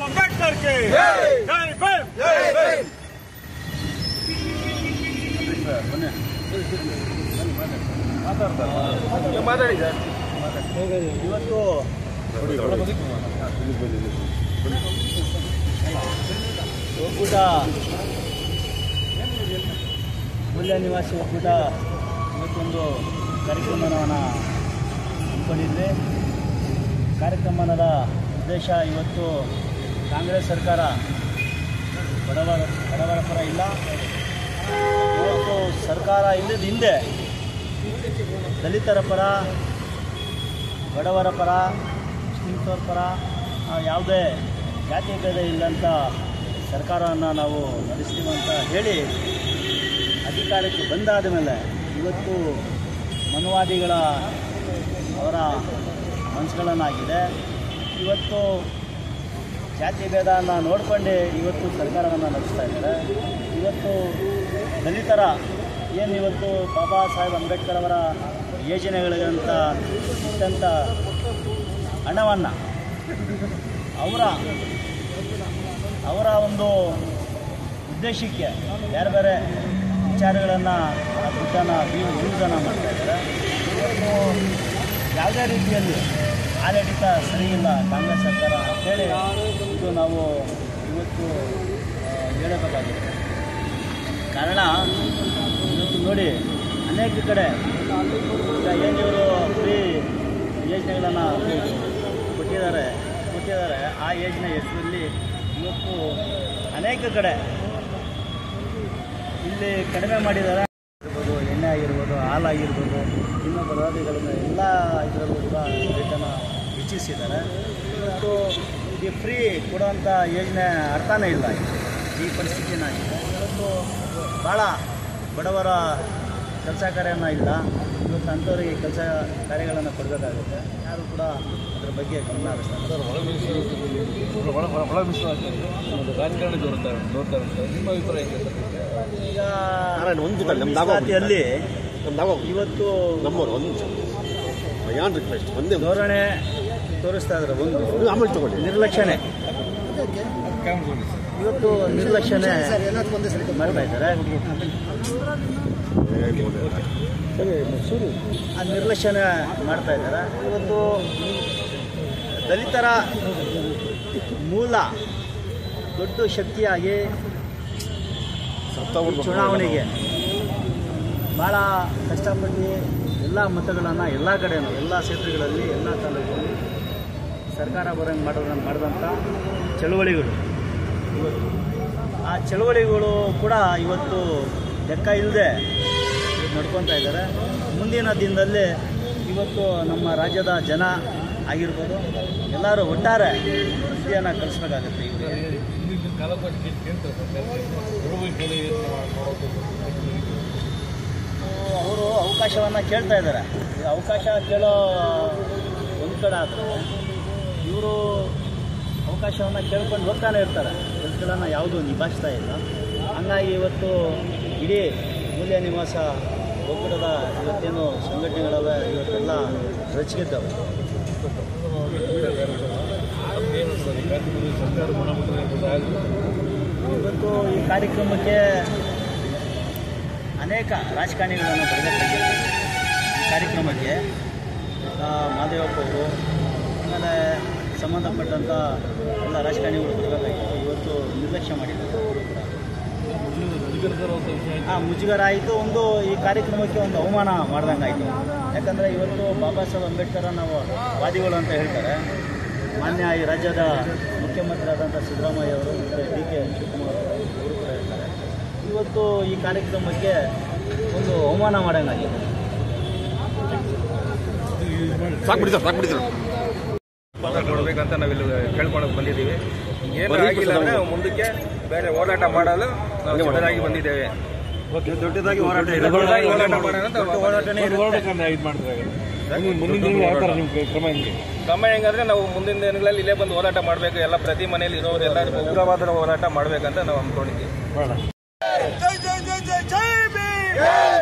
अंबेडकर के जय भीम जय भीम। ಇವತ್ತು ಒಕ್ಕೂಟ ಮೂಲ್ಯ ನಿವಾಸಿ ಒಕ್ಕೂಟ ಇವತ್ತೊಂದು ಕಾರ್ಯಕ್ರಮವನ್ನು ಹಮ್ಮಿಕೊಂಡಿದ್ದೆ. ಕಾರ್ಯಕ್ರಮದ ಉದ್ದೇಶ ಇವತ್ತು ಕಾಂಗ್ರೆಸ್ ಸರ್ಕಾರ ಬಡವರ ಪರ ಇಲ್ಲ. ಇವತ್ತು ಸರ್ಕಾರ ಇಲ್ಲದ ಹಿಂದೆ ದಲಿತರ ಪರ, ಬಡವರ ಪರ, ಮುಸ್ಲಿಮ್ಸವ್ರ ಪರ ಯಾವುದೇ ಜಾತಿ ಭೇದ ಇಲ್ಲಂತ ಸರ್ಕಾರವನ್ನು ನಾವು ನಡೆಸ್ತೀವಿ ಅಂತ ಹೇಳಿ ಅಧಿಕಾರಕ್ಕೆ ಬಂದಾದ ಮೇಲೆ ಇವತ್ತು ಮನುವಾದಿಗಳ ಅವರ ಮನಸ್ಸುಗಳನ್ನಾಗಿದೆ. ಇವತ್ತು ಜಾತಿ ಭೇದವನ್ನು ನೋಡಿಕೊಂಡೆ ಇವತ್ತು ಸರ್ಕಾರವನ್ನು ನಡೆಸ್ತಾ ಇದ್ದಾರೆ. ಇವತ್ತು ದಲಿತರ ಏನು ಇವತ್ತು ಬಾಬಾ ಸಾಹೇಬ್ ಅಂಬೇಡ್ಕರ್ ಅವರ ಯೋಜನೆಗಳಿಗಂತ ಇಟ್ಟಂಥ ಹಣವನ್ನು ಅವರ ಒಂದು ಉದ್ದೇಶಕ್ಕೆ ಬೇರೆ ಬೇರೆ ವಿಚಾರಗಳನ್ನು ದುಡ್ಡನ್ನು ಯೂಸನ್ನು ಮಾಡ್ತಾಯಿದ್ದಾರೆ. ಇವತ್ತು ಯಾವುದೇ ರೀತಿಯಲ್ಲಿ ಆಡಳಿತ ಸರಿಯಿಲ್ಲ ಕಾಂಗ್ರೆಸ್ ಸರ್ಕಾರ ಅಂತೇಳಿ ಇದು ನಾವು ಇವತ್ತು ಹೇಳಬೇಕಾಗಿದೆ. ಕಾರಣ ಇವತ್ತು ನೋಡಿ ಅನೇಕ ಕಡೆ ಈಗ ಏನು ಇವರು ಫ್ರೀ ಯೋಜನೆಗಳನ್ನು ಕೊಟ್ಟಿದ್ದಾರೆ. ಆ ಯೋಜನೆ ಹೆಸರಲ್ಲಿ ಇವತ್ತು ಅನೇಕ ಕಡೆ ಇಲ್ಲಿ ಕಡಿಮೆ ಮಾಡಿದ್ದಾರೆ. ಎಣ್ಣೆ ಆಗಿರ್ಬೋದು, ಹಾಲಾಗಿರ್ಬೋದು, ಇನ್ನೂ ಪದಾರ್ಥಗಳನ್ನು ಎಲ್ಲ ಇದರಲ್ಲೂ ಕೂಡ ರೇಟನ್ನು ಹೆಚ್ಚಿಸಿದ್ದಾರೆ. ಇವತ್ತು ಈ ಫ್ರೀ ಕೊಡುವಂಥ ಯೋಜನೆ ಅರ್ಥನೇ ಇಲ್ಲ ಈ ಪರಿಸ್ಥಿತಿನಾಗಿದೆ. ಇವತ್ತು ಭಾಳ ಬಡವರ ಕೆಲಸ ಕಾರ್ಯನ ಇಲ್ಲ. ಇವತ್ತು ಅಂಥವ್ರಿಗೆ ಕೆಲಸ ಕಾರ್ಯಗಳನ್ನು ಕೊಡಬೇಕಾಗುತ್ತೆ. ಯಾರು ಕೂಡ ಅದರ ಬಗ್ಗೆ ಗಮನ ಹರಿಸ್ತಾರೆ. ಈಗ ಜಾತಿಯಲ್ಲಿ ಇವತ್ತು ಧೋರಣೆ ತೋರಿಸ್ತಾ ಇದ್ದಾರೆ. ಒಂದು ನಿರ್ಲಕ್ಷಣೆ, ಇವತ್ತು ನಿರ್ಲಕ್ಷಣೆ ಮಾಡ್ತಾ ಇದ್ದಾರೆ. ಆ ನಿರ್ಲಕ್ಷಣೆ ಮಾಡ್ತಾ ಇದ್ದಾರೆ. ಇವತ್ತು ದಲಿತರ ಮೂಲ ದೊಡ್ಡ ಶಕ್ತಿಯಾಗಿ ಚುನಾವಣೆಗೆ ಭಾಳ ಕಷ್ಟಪಟ್ಟು ಎಲ್ಲ ಮತಗಳನ್ನು ಎಲ್ಲ ಕಡೆಯೂ ಎಲ್ಲ ಕ್ಷೇತ್ರಗಳಲ್ಲಿ ಎಲ್ಲ ತಾಲೂಕಲ್ಲಿ ಸರ್ಕಾರ ಬರೋಂಗೆ ಮಾಡಿದಂಥ ಚಳುವಳಿಗಳು ಇವತ್ತು ಆ ಚಳುವಳಿಗಳು ಕೂಡ ಇವತ್ತು ಲೆಕ್ಕ ಇಲ್ಲದೆ ನಡ್ಕೊತಾ ಇದ್ದಾರೆ. ಮುಂದಿನ ದಿನದಲ್ಲಿ ಇವತ್ತು ನಮ್ಮ ರಾಜ್ಯದ ಜನ ಆಗಿರ್ಬೋದು ಎಲ್ಲರೂ ಒಟ್ಟಾರೆ ವಿದ್ಯೆಯನ್ನು ಕಲಿಸ್ಬೇಕಾಗತ್ತೆ. ಅವರು ಅವಕಾಶವನ್ನು ಕೇಳ್ತಾ ಇದ್ದಾರೆ. ಅವಕಾಶ ಕೇಳೋ ಒಂದು ಕಡೆ ಆದರೆ ಇವರು ಅವಕಾಶವನ್ನು ಕೇಳ್ಕೊಂಡು ಹೋಗ್ತಾನೆ ಇರ್ತಾರೆ. ಕೆಲಸಗಳನ್ನು ಯಾವುದೂ ನಿಭಾಯಿಸ್ತಾ ಇಲ್ಲ. ಹಂಗಾಗಿ ಇವತ್ತು ಇಡೀ ಮೂಲ್ಯ ನಿವಾಸ ಒಕ್ಕೂಟದ ಇವತ್ತೇನು ಸಂಘಟನೆಗಳವೆ ಇವತ್ತೆಲ್ಲ ರಚಿಸಿದ್ದವು. ಇವತ್ತು ಈ ಕಾರ್ಯಕ್ರಮಕ್ಕೆ ಅನೇಕ ರಾಜಕಾರಣಿಗಳನ್ನು ಬರಬೇಕಾಗಿದೆ. ಈ ಕಾರ್ಯಕ್ರಮಕ್ಕೆ ಮಾದೇವಪ್ಪ ಅವರು ಆಮೇಲೆ ಸಂಬಂಧಪಟ್ಟಂಥ ಎಲ್ಲ ರಾಜಕಾರಣಿಗಳು ಬರಬೇಕಾಗಿದೆ. ಇವತ್ತು ನಿರ್ಲಕ್ಷ್ಯ ಮಾಡಿದ್ದಾರೆ. ಮುಜುಗರ ಆಯಿತು. ಒಂದು ಈ ಕಾರ್ಯಕ್ರಮಕ್ಕೆ ಒಂದು ಅವಮಾನ ಮಾಡ್ದಂಗೆ ಆಯಿತು. ಯಾಕಂದರೆ ಇವತ್ತು ಬಾಬಾ ಸಾಹೇಬ್ ಅಂಬೇಡ್ಕರ್ ನಾವು ವಾದಿಗಳು ಅಂತ ಹೇಳ್ತಾರೆ. ಮಾನ್ಯ ಈ ರಾಜ್ಯದ ಮುಖ್ಯಮಂತ್ರಿ ಆದಂಥ ಸಿದ್ದರಾಮಯ್ಯ ಅವರು ಮತ್ತು DK ಶಿವಕುಮಾರ್ ಅವರು ಕೂಡ ಹೇಳ್ತಾರೆ. ಇವತ್ತು ಈ ಕಾರ್ಯಕ್ರಮಕ್ಕೆ ಒಂದು ಅವಮಾನ ಮಾಡೋಂಗಾಗಿದೆ. ಕೊಡಬೇಕಂತ ನಾವಿಲ್ಲಿ ಕೇಳ್ಕೊಂಡು ಬಂದಿದ್ದೀವಿ. ಏನು ಆಗಿಲ್ಲ ಅಂದರೆ ಮುಂದಕ್ಕೆ ಬೇರೆ ಹೋರಾಟ ಮಾಡಲು ನಾವು ಸಿದ್ಧರಾಗಿ ಬಂದಿದ್ದೇವೆ. ದೊಡ್ಡದಾಗಿ ಹೋರಾಟ ಕ್ರಮ ಹೆಂಗಂದ್ರೆ ನಾವು ಮುಂದಿನ ದಿನಗಳಲ್ಲಿ ಇಲ್ಲೇ ಬಂದು ಹೋರಾಟ ಮಾಡಬೇಕು. ಎಲ್ಲ ಪ್ರತಿ ಮನೆಯಲ್ಲಿ ಇರೋರು ಎಲ್ಲ ಉಗ್ರವಾದ ಹೋರಾಟ ಮಾಡಬೇಕಂತ ನಾವು ಅಂದ್ಕೊಂಡಿದ್ದೀವಿ. ಜೈ ಜೈ ಜೈ ಜೈ ಜೈ ಭೀಮ್.